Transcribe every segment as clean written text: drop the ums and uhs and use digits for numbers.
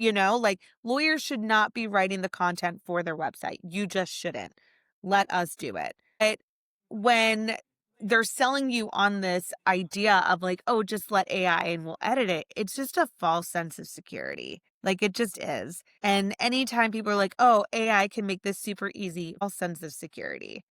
Like lawyers should not be writing the content for their website. You just shouldn't. Let us do it. But when they're selling you on this idea of like, oh, just let AI and we'll edit it, it's just a false sense of security. Like it just is. And anytime people are like, oh, AI can make this super easy, false sense of security.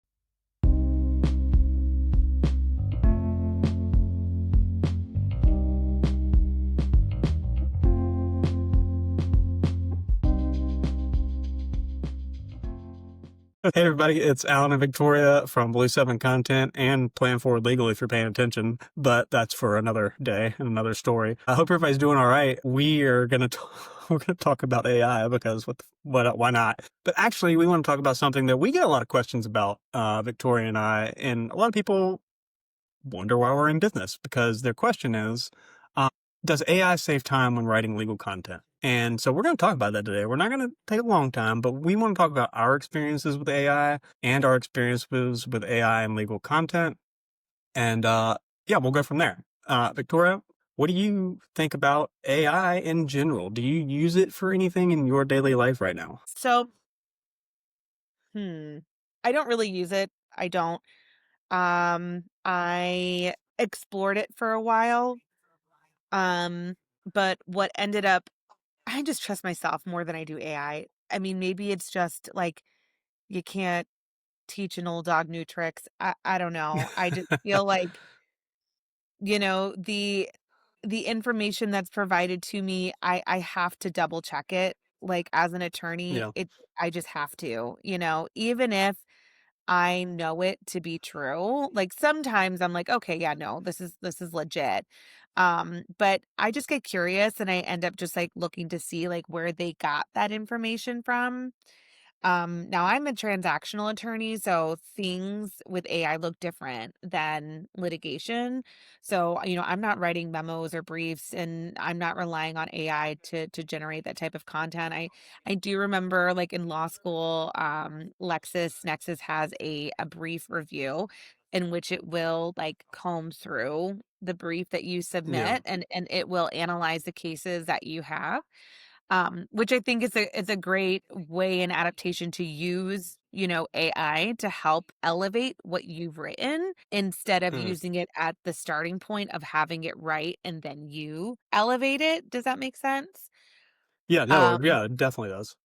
Hey everybody, it's Alan and Victoria from Blue 7 Content and Plan Forward Legal if you're paying attention, but that's for another day and another story. I hope everybody's doing all right. We're gonna talk about AI because why not? But actually, we want to talk about something that we get a lot of questions about, Victoria and I, and a lot of people wonder why we're in business because their question is, uh, does AI save time when writing legal content? And so we're going to talk about that today. We're not going to take a long time, but we want to talk about our experiences with AI and our experiences with AI and legal content. And yeah, we'll go from there. Victoria, what do you think about AI in general? Do you use it for anything in your daily life right now? So, hmm, I don't really use it. I don't. I explored it for a while. Um, but what ended up, I just trust myself more than I do AI. I mean, maybe it's just like you can't teach an old dog new tricks. I don't know. I just feel like, you know, the information that's provided to me, I have to double check it. Like as an attorney, Yeah. I just have to, even if I know it to be true. Like sometimes I'm like, okay, yeah, no, this is legit. But I just get curious and I end up just like looking to see like where they got that information from. Now I'm a transactional attorney, so things with AI look different than litigation. So, I'm not writing memos or briefs and I'm not relying on AI to generate that type of content. I do remember like in law school, LexisNexis has a brief review in which it will like comb through the brief that you Yeah. submit and it will analyze the cases that you have, which I think is a great way and adaptation to use, AI to help elevate what you've written instead of Mm. using it at the starting point of having it right and then you elevate it. Does that make sense? Yeah, no, Um, yeah, it definitely does.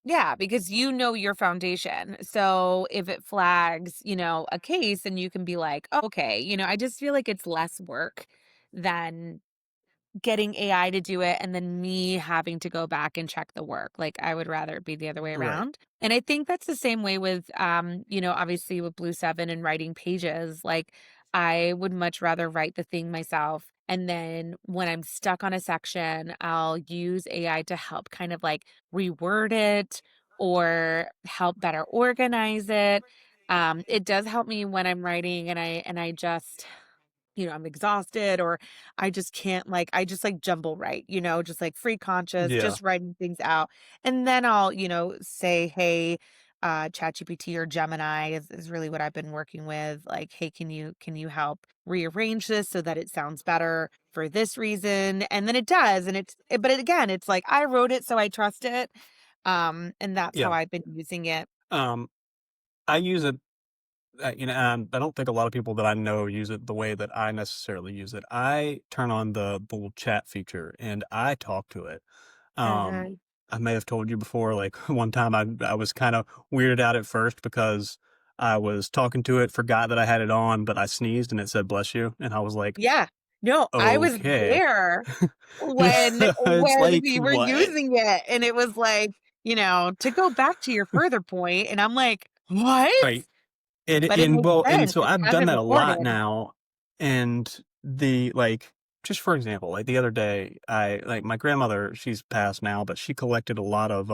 yeah, because you know your foundation. So if it flags, a case and you can be like, "Oh, okay, I just feel like it's less work than getting AI to do it and then me having to go back and check the work. Like I would rather it be the other way Right. around. And I think that's the same way with obviously with Blue 7 and writing pages. Like I would much rather write the thing myself. And then when I'm stuck on a section, I'll use AI to help kind of like reword it or help better organize it. It does help me when I'm writing and I just I'm exhausted or I just can't like I just like jumble write, just like free conscious, Yeah. just writing things out. And then I'll, say, hey, ChatGPT or Gemini is really what I've been working with. Like, hey, can you help rearrange this so that it sounds better for this reason? And then it does. And but again, it's like I wrote it, so I trust it. And that's how Yeah. I've been using it. Um, I use it. I don't think a lot of people that I know use it the way that I necessarily use it. I turn on the little chat feature and I talk to it. Um, Mhm. I may have told you before, like one time I was kind of weirded out at first because I was talking to it, forgot that I had it on, but I sneezed and it said bless you, and I was like, Yeah. No, I was okay. there when It's when like we were what? using it, and it was like, to go back to your further point, and I'm like, "What?" Right. And But it and makes well, and sense, so it I've has done it that a lot recorded. now, and just for example, like the other day, my grandmother, she's passed now, but she collected a lot of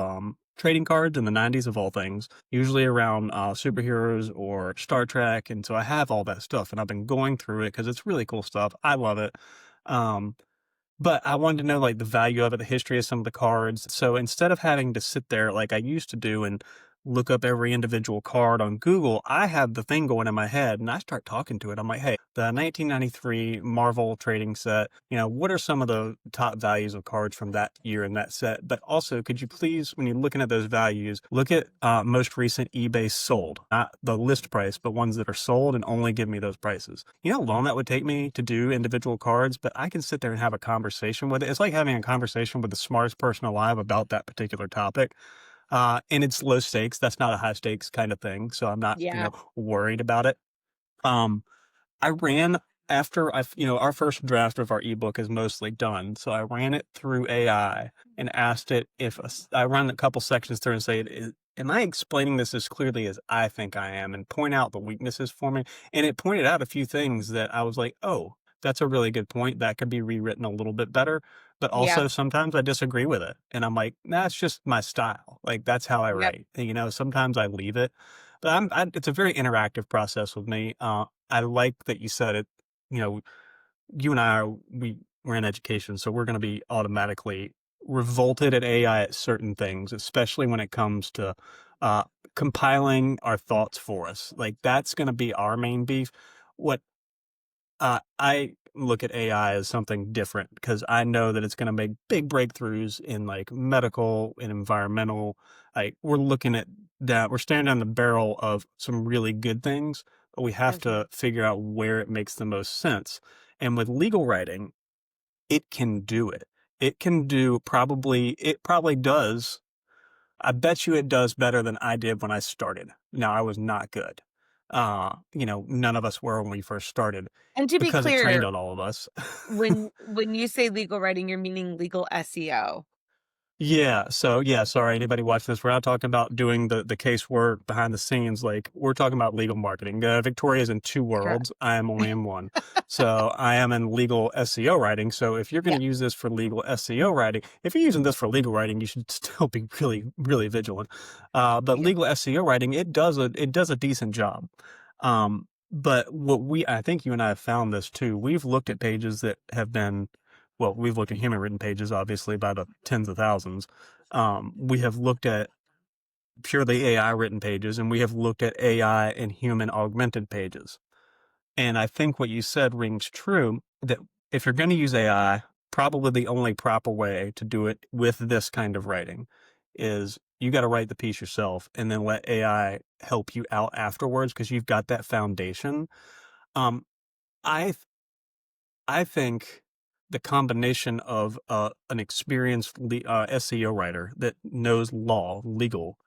trading cards in the '90s of all things, usually around superheroes or Star Trek, and so I have all that stuff, and I've been going through it because it's really cool stuff. I love it. Um, but I wanted to know like the value of it, the history of some of the cards. So instead of having to sit there like I used to do and look up every individual card on Google, I have the thing going in my head and I start talking to it. I'm like, hey, the 1993 Marvel trading set, what are some of the top values of cards from that year in that set? But also, could you please, when you're looking at those values, look at most recent eBay sold, not the list price, but ones that are sold, and only give me those prices. You know how long that would take me to do individual cards, but I can sit there and have a conversation with it. It's like having a conversation with the smartest person alive about that particular topic. And it's low stakes. That's not a high stakes kind of thing. So I'm not, Yeah. worried about it. Um, I ran after our first draft of our ebook is mostly done. So I ran it through AI and asked it if I run a couple sections through and say, am I explaining this as clearly as I think I am, and point out the weaknesses for me? And it pointed out a few things that I was like, oh, that's a really good point. That could be rewritten a little bit better. But Yeah. also sometimes I disagree with it. And I'm like, nah, it's just my style. Like that's how I Yep. write. And, sometimes I leave it. But it's a very interactive process with me. I like that you said it, you know, you and we're in education, so we're going to be automatically revolted at AI at certain things, especially when it comes to uh, compiling our thoughts for us. Like that's going to be our main beef. What I look at AI as something different because I know that it's going to make big breakthroughs in like medical and environmental. Like we're staring down the barrel of some really good things, but we have Mhm. to figure out where it makes the most sense. And with legal writing, it can do it. It probably does. I bet you it does better than I did when I started. Now, I was not good. None of us were when we first started And to be because it trained clear, on all of us. when you say legal writing, you're meaning legal SEO. Yeah. So yeah, sorry, anybody watching this. We're not talking about doing the case work behind the scenes. Like we're talking about legal marketing. Victoria's in two Correct. worlds. I am only in one. So I am in legal SEO writing. So if you're going Yeah. to use this for legal SEO writing, if you're using this for legal writing, you should still be really, really vigilant. But Yeah. legal SEO writing, it does a decent job. But I think you and I have found this too. We've looked at pages that have been we've looked at human written pages, obviously, by the tens of thousands. We have looked at purely AI written pages, and we have looked at AI and human augmented pages. And I think what you said rings true that if you're going to use AI, probably the only proper way to do it with this kind of writing is you got to write the piece yourself and then let AI help you out afterwards because you've got that foundation. Um, I I think the combination of an experienced SEO writer that knows legal,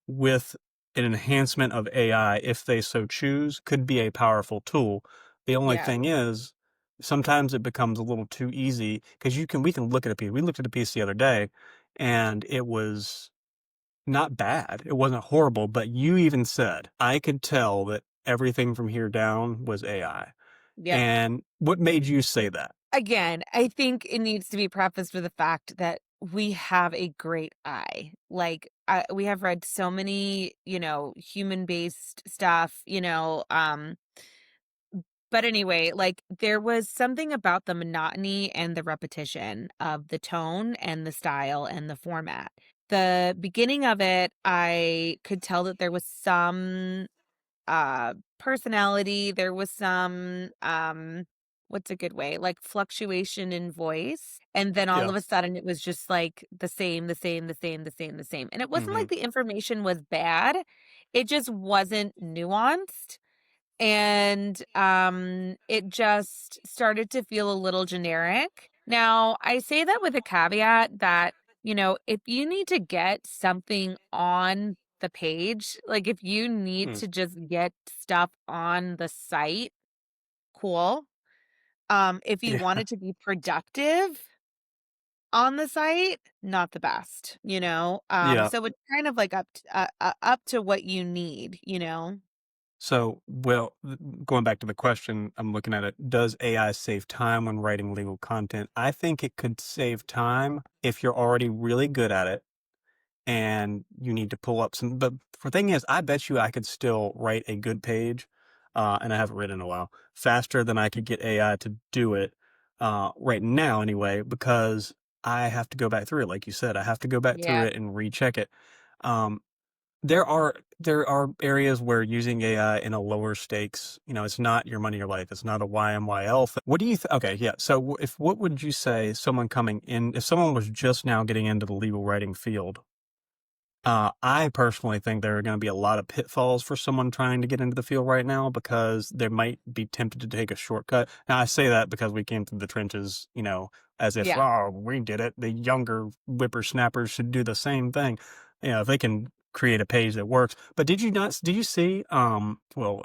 with an enhancement of AI, if they so choose, could be a powerful tool. The only Yeah. thing is, sometimes it becomes a little too easy because we can look at a piece. We looked at a piece the other day, and it was not bad. It wasn't horrible, but you even said I could tell that everything from here down was AI. Yep. And what made you say that? Again, I think it needs to be prefaced with the fact that we have a great eye. Like, we have read so many, human-based stuff, but anyway, like, there was something about the monotony and the repetition of the tone and the style and the format. The beginning of it, I could tell that there was some personality, there was some, what's a good way? Like, fluctuation in voice, and then all Yeah. of a sudden, it was just, like, the same, the same, the same, the same, the same, and it wasn't like Mhm. the information was bad, it just wasn't nuanced, and, it just started to feel a little generic. Now, I say that with a caveat that, if you need to get something on the page, like, if you need Mm. to just get stuff on the site, cool. If you want Yeah. it to be productive on the site, not the best, Yeah. so it's kind of like up to what you need. So, going back to the question, I'm looking at it. Does AI save time when writing legal content? I think it could save time if you're already really good at it and you need to pull up some. But the thing is, I bet you I could still write a good page, and I haven't written in a while, faster than I could get AI to do it right now, anyway, because I have to go back through it. Like you said, I have to go back through Yeah. it and recheck it. Um, There are areas where using AI in a lower stakes, it's not your money or life. It's not a YMYL thing. What do you okay, yeah. So if what would you say someone coming in if someone was just now getting into the legal writing field, I personally think there are going to be a lot of pitfalls for someone trying to get into the field right now because they might be tempted to take a shortcut. Now, I say that because we came through the trenches, as if, Yeah. oh, we did it. The younger whippersnappers should do the same thing. If they can create a page that works. But did you see, well,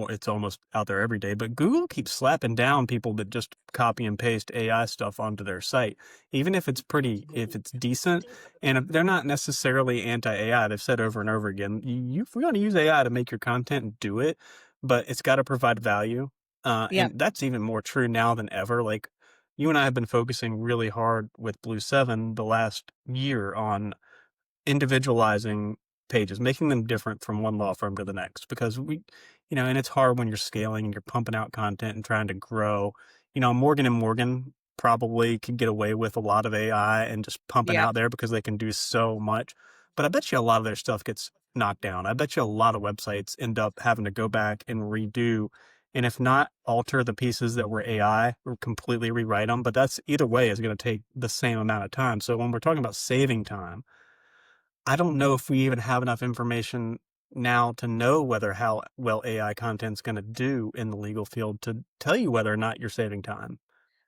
it's almost out there every day, but Google keeps slapping down people that just copy and paste AI stuff onto their site, even if it's decent and if they're not necessarily anti-AI. They've said over and over again, if we're going to use AI to make your content, do it, but it's got to provide value. Yep. And that's even more true now than ever. Like you and I have been focusing really hard with Blue 7 the last year on individualizing pages, making them different from one law firm to the next because and it's hard when you're scaling and you're pumping out content and trying to grow. Morgan and Morgan probably could get away with a lot of AI and just pumping Yep. out there because they can do so much. But I bet you a lot of their stuff gets knocked down. I bet you a lot of websites end up having to go back and redo. And if not alter the pieces that were AI or completely rewrite them, but that's either way is going to take the same amount of time. So when we're talking about saving time, I don't know if we even have enough information now to know whether how well AI content's gonna do in the legal field to tell you whether or not you're saving time.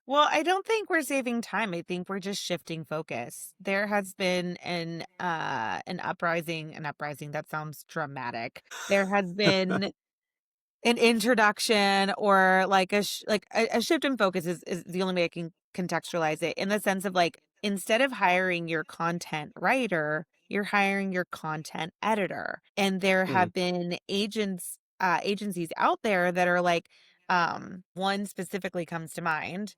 Well, I don't think we're saving time. I think we're just shifting focus. There has been an uprising that sounds dramatic. There has been an introduction or like a shift in focus is the only way I can contextualize it in the sense of like instead of hiring your content writer, you're hiring your content editor. And there Mm, have been agencies out there that are like one specifically comes to mind.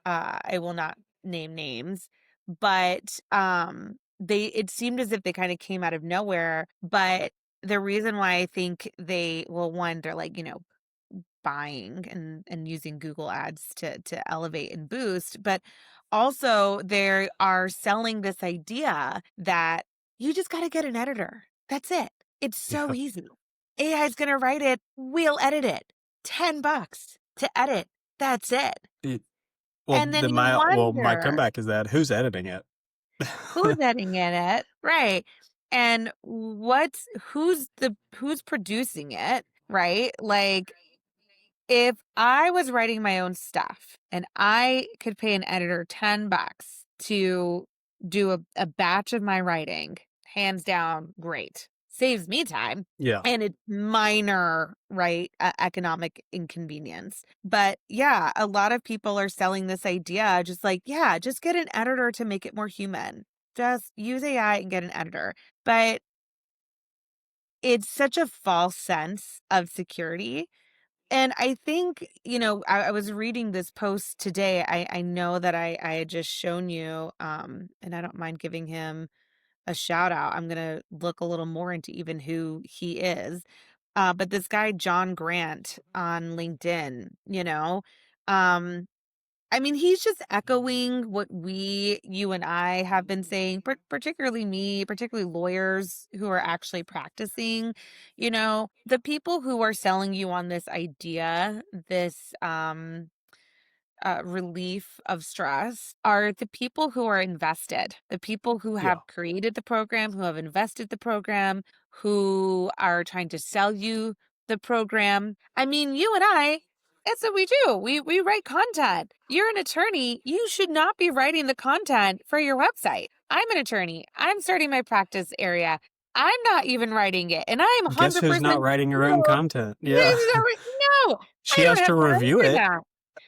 I will not name names, but they it seemed as if they kind of came out of nowhere, but the reason why I think one, they're like, buying and using Google Ads to elevate and boost, but also they are selling this idea that you just got to get an editor. That's it. It's so yeah. easy. AI is going to write it. We'll edit it. $10 to edit. That's it. It And then you my wonder comeback is that who's editing it? who's editing it, right? And who's producing it, right? Like if I was writing my own stuff and I could pay an editor $10 to do a batch of my writing, hands down, great. Saves me time Yeah. and it's minor, right? Economic inconvenience. But yeah, a lot of people are selling this idea just like, yeah, just get an editor to make it more human. Just use AI and get an editor. But it's such a false sense of security and I think, I was reading this post today. I know that I had just shown you, and I don't mind giving him a shout out. I'm gonna look a little more into even who he is. But this guy, John Grant on LinkedIn, um, I mean, he's just echoing what you and I have been saying, particularly me, particularly lawyers who are actually practicing. The people who are selling you on this idea, this relief of stress are the people who are invested, the people who Yeah. have created the program, who have invested the program, who are trying to sell you the program. I mean, you and I, that's what we do. We write content. You're an attorney. You should not be writing the content for your website. I'm an attorney. I'm starting my practice area. I'm not even writing it. And I'm Guess who's not 100% writing her own sure. content? Yeah. No, She I don't has to have time review for it. that.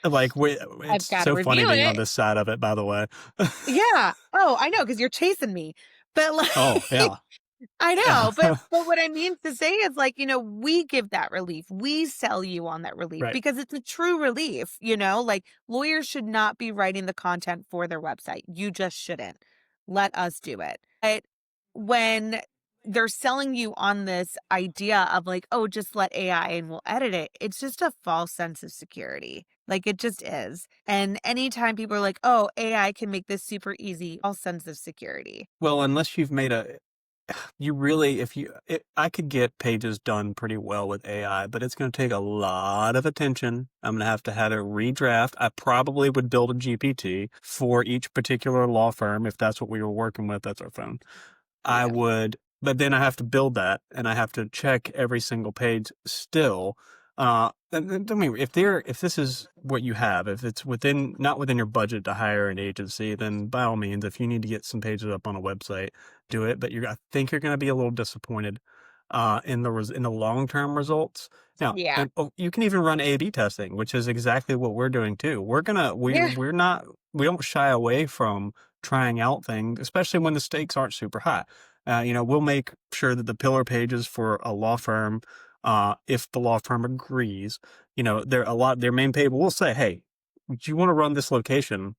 Like, I've it's got to so funny review being on it. this side of it, by the way. Yeah. Oh, I know, because 'cause you're chasing me. But, like Oh, yeah. I Yeah. know, but what I mean to say is, like, we give that relief. We sell you on that relief Right. because it's a true relief, Like, lawyers should not be writing the content for their website. You just shouldn't. Let us do it. But when they're selling you on this idea of, like, "Oh, just let AI and we'll edit it," it's just a false sense of security. Like, it just is. And anytime people are like, "Oh, AI can make this super easy," false sense of security. Well, unless you've made you really, if you, I could get pages done pretty well with AI, but it's going to take a lot of attention. I'm going to have it redraft. I probably would build a GPT for each particular law firm if that's what we were working with. That's our phone. I Yeah. would, but then I have to build that and I have to check every single page still. I mean, if this is what you have, if it's not within your budget to hire an agency, then by all means, if you need to get some pages up on a website, do it. But I think you're going to be a little disappointed, in the long-term results. Now, Yeah. and you can even run A/B testing, which is exactly what we're doing too. Yeah. We're not, we don't shy away from trying out things, especially when the stakes aren't super high. We'll make sure that the pillar pages for a law firm, if the law firm agrees, their main page will say, "Hey, do you want to run this location?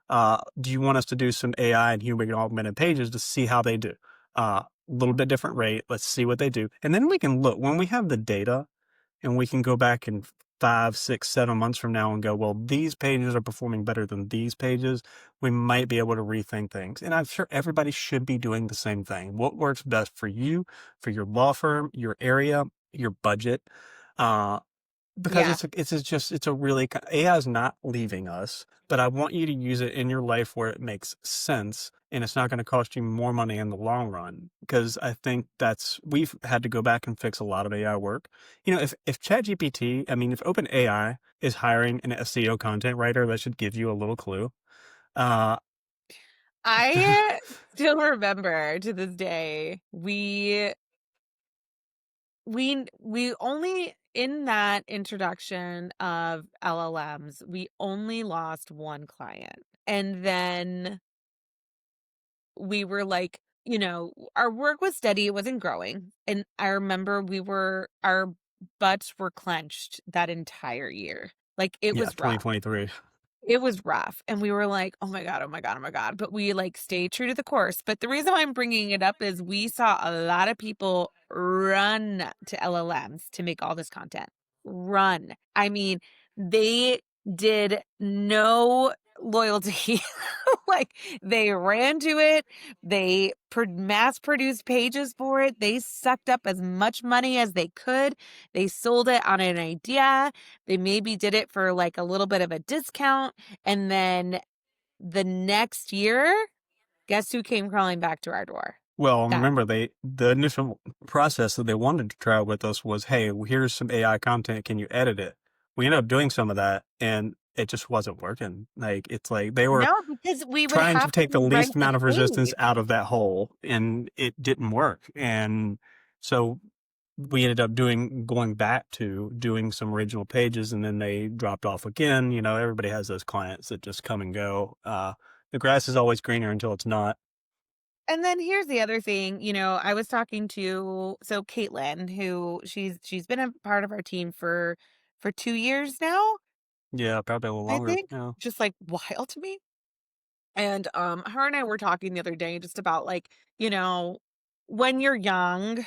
Do you want us to do some AI and human augmented pages to see how they do? A little bit different rate. Let's see what they do, and then we can look when we have the data and we can go back in 5, 6, 7 months from now and go, well, these pages are performing better than these pages. We might be able to rethink things. And I'm sure everybody should be doing the same thing. What works best for you, for your law firm, your area, your budget? Uh, because Yeah. it's a really, AI is not leaving us, but I want you to use it in your life where it makes sense and it's not going to cost you more money in the long run. Because I think we've had to go back and fix a lot of AI work. If ChatGPT, I mean, if OpenAI is hiring an SEO content writer, that should give you a little clue. Uh, I still remember to this day, we only in that introduction of LLMs, we only lost one client. And then we were like, our work was steady, it wasn't growing. And I remember our butts were clenched that entire year. Like it yeah, was rough. 2023. It was rough, and we were like, "Oh my god, oh my god, oh my god," but we, like, stayed true to the course. But the reason why I'm bringing it up is we saw a lot of people run to LLMs to make all this content. Run. I mean, they did no loyalty. Like, they ran to it, they mass-produced pages for it, they sucked up as much money as they could, they sold it on an idea, they maybe did it for, like, a little bit of a discount, and then the next year, guess who came crawling back to our door? Well, That remember the initial process that they wanted to try with us was, hey, here's some AI content. Can you edit it? We ended up doing some of that, and it just wasn't working. Like it's like they were no, because we would trying to have to take the least rewrite the amount of resistance page. out of that hole, and it didn't work. And so we ended up going back to doing some original pages, and then they dropped off again. Everybody has those clients that just come and go. The grass is always greener until it's not. And then here's the other thing, I was talking to Caitlin, who she's been a part of our team for 2 years now, Yeah, probably a little I longer. think. Yeah. Just like wild to me. And her and I were talking the other day just about like, you know, when you're young,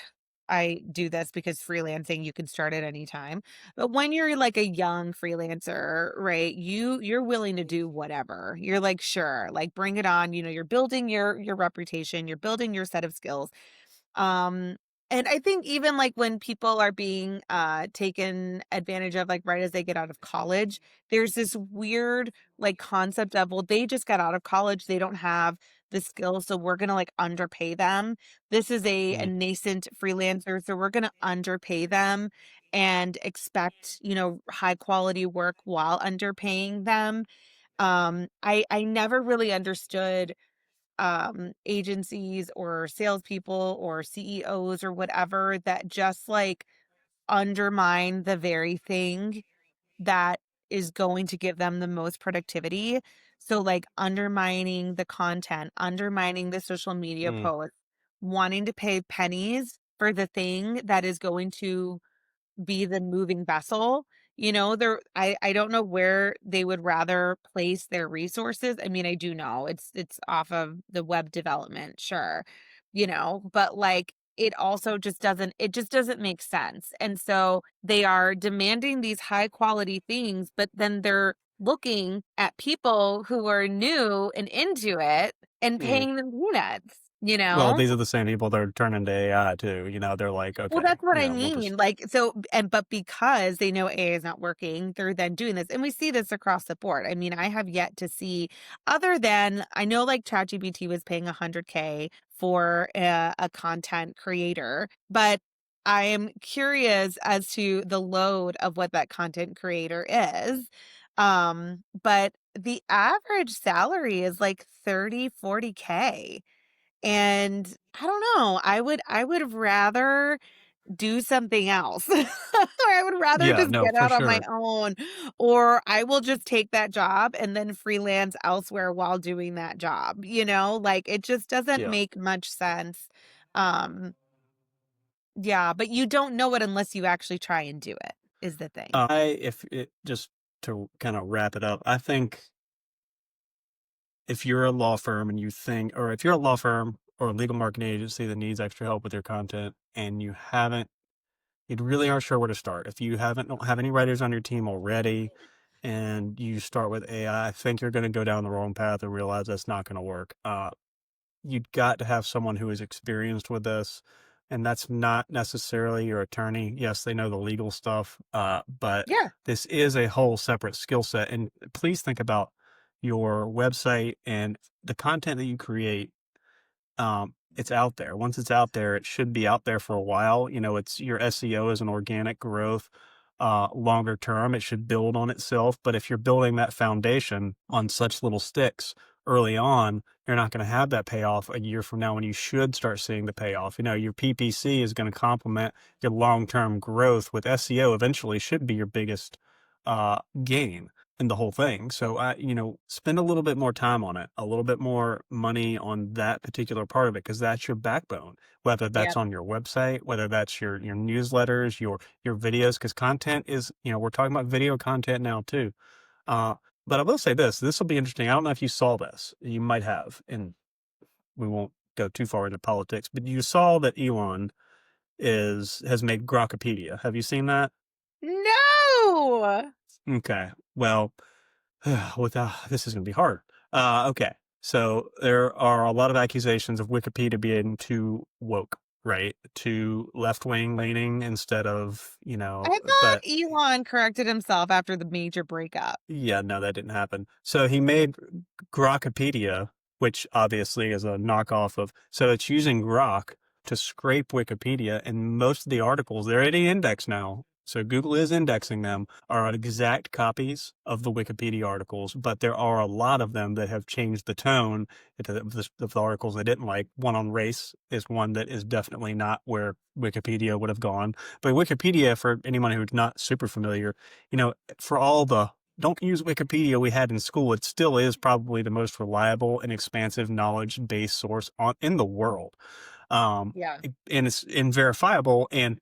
I do this because freelancing you can start at any time. But when you're like a young freelancer, right? You're willing to do whatever. You're like, sure, like bring it on, you're building your reputation, you're building your set of skills. Um, and I think even like when people are being taken advantage of, like right as they get out of college, there's this weird like concept of, well, they just got out of college, they don't have the skills, so we're gonna like underpay them. This is a Mm, nascent freelancer, so we're gonna underpay them and expect, high quality work while underpaying them. I never really understood agencies or salespeople or CEOs or whatever that just like undermine the very thing that is going to give them the most productivity. So like undermining the content, undermining the social media mm, posts, wanting to pay pennies for the thing that is going to be the moving vessel. I don't know where they would rather place their resources. I mean, I do know it's off of the web development, sure. But like it just doesn't make sense. And so they are demanding these high quality things, but then they're looking at people who are new and into it and mm. paying them peanuts. you Well, know? these are the same people that are turning to AI too, they're like, Well, "Okay, that's what I we'll just." mean, like, so and but because they know AI is not working, they're then doing this, and we see this across the board. I mean, I have yet to see other than I know, like, ChatGPT was paying 100K for a content creator, but I am curious as to the load of what that content creator is, but the average salary is, like, 30, 40K. And I don't know, I would rather do something else. Or I would rather Yeah, just no, get for out on my sure. own, or I will just take that job and then freelance elsewhere while doing that job, Like, it just doesn't Yeah. make much sense. Um, yeah, but you don't know it unless you actually try and do it, is the thing. If it just to kind of wrap it up, I think if you're a law firm and you think, or if you're a law firm or a legal marketing agency that needs extra help with your content and you really aren't sure where to start. If you don't have any writers on your team already and you start with AI, I think you're going to go down the wrong path and realize that's not going to work. You've got to have someone who is experienced with this. And that's not necessarily your attorney. Yes, they know the legal stuff, but Yeah, this is a whole separate skill set. And please think about your website and the content that you create. It's out there. Once it's out there, it should be out there for a while. It's your SEO is an organic growth. Longer term, it should build on itself. But if you're building that foundation on such little sticks early on, you're not going to have that payoff a year from now when you should start seeing the payoff. Your PPC is going to complement your long term growth with SEO eventually should be your biggest gain in the whole thing. So spend a little bit more time on it, a little bit more money on that particular part of it, because that's your backbone. Whether that's yep, on your website, whether that's your newsletters, your videos, because content is, we're talking about video content now too. Uh, but I will say this: this will be interesting. I don't know if you saw this. You might have, and we won't go too far into politics. But you saw that Elon is has made Grokipedia. Have you seen that? no! Okay. Well, this is going to be hard. Okay. So there are a lot of accusations of Wikipedia being too woke, right? Too left wing leaning instead of, I but thought Elon corrected himself after the major breakup. yeah, no, that didn't happen. So he made Grokipedia, which obviously is a knockoff of, so it's using Grok to scrape Wikipedia, and most of the articles, they're already indexed now. So Google is indexing them, are exact copies of the Wikipedia articles, but there are a lot of them that have changed the tone of the articles they didn't like. One on race is one that is definitely not where Wikipedia would have gone. But Wikipedia, for anyone who's not super familiar, for all the don't use Wikipedia we had in school, it still is probably the most reliable and expansive knowledge based source in the world. Yeah. And it's verifiable and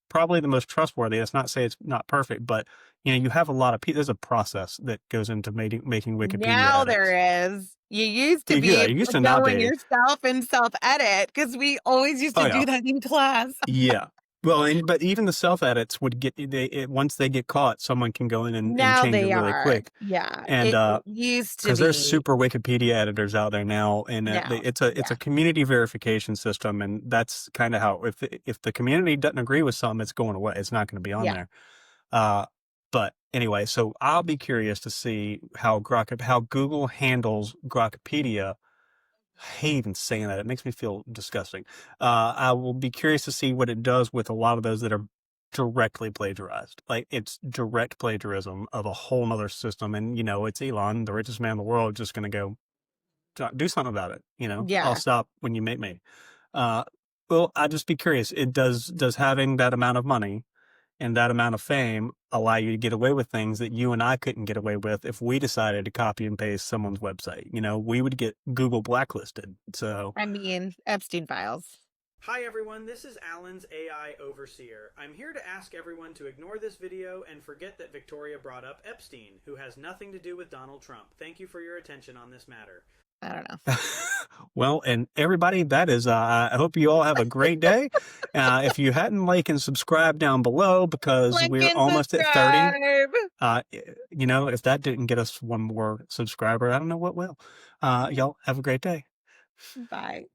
probably the most trustworthy. Let's not say it's not perfect, but you have a lot of people. There's a process that goes into making Wikipedia Now edits. there is. You used to be Yeah, it able used to to not go in be. yourself and self-edit because we always used Oh to yeah, do that in class. yeah. Well, but even the self edits would once they get caught, someone can go in and Now change it they really are. quick. Yeah. And It used to because there's be. super Wikipedia editors out there now, and No. it's a Yeah. community verification system, and that's kind of how if the community doesn't agree with something, it's going away. It's not going to be on Yeah. there. But anyway, so I'll be curious to see how Google handles Grokipedia. I hate even saying that; it makes me feel disgusting. I will be curious to see what it does with a lot of those that are directly plagiarized. Like it's direct plagiarism of a whole nother system. And, it's Elon, the richest man in the world, just going to go do something about it. I'll Yeah. stop when you make me. Uh, well, I'd just be curious. Does having that amount of money and that amount of fame allow you to get away with things that you and I couldn't get away with if we decided to copy and paste someone's website? We would get Google blacklisted. So I mean, Epstein files. Hi everyone, this is Alan's AI Overseer. I'm here to ask everyone to ignore this video and forget that Victoria brought up Epstein, who has nothing to do with Donald Trump. Thank you for your attention on this matter. I don't know. well, and everybody, that is, I hope you all have a great day. If you hadn't like and subscribe down below because Like we're and almost at 30, subscribe. uh, if that didn't get us one more subscriber, I don't know what will. Y'all have a great day. Bye.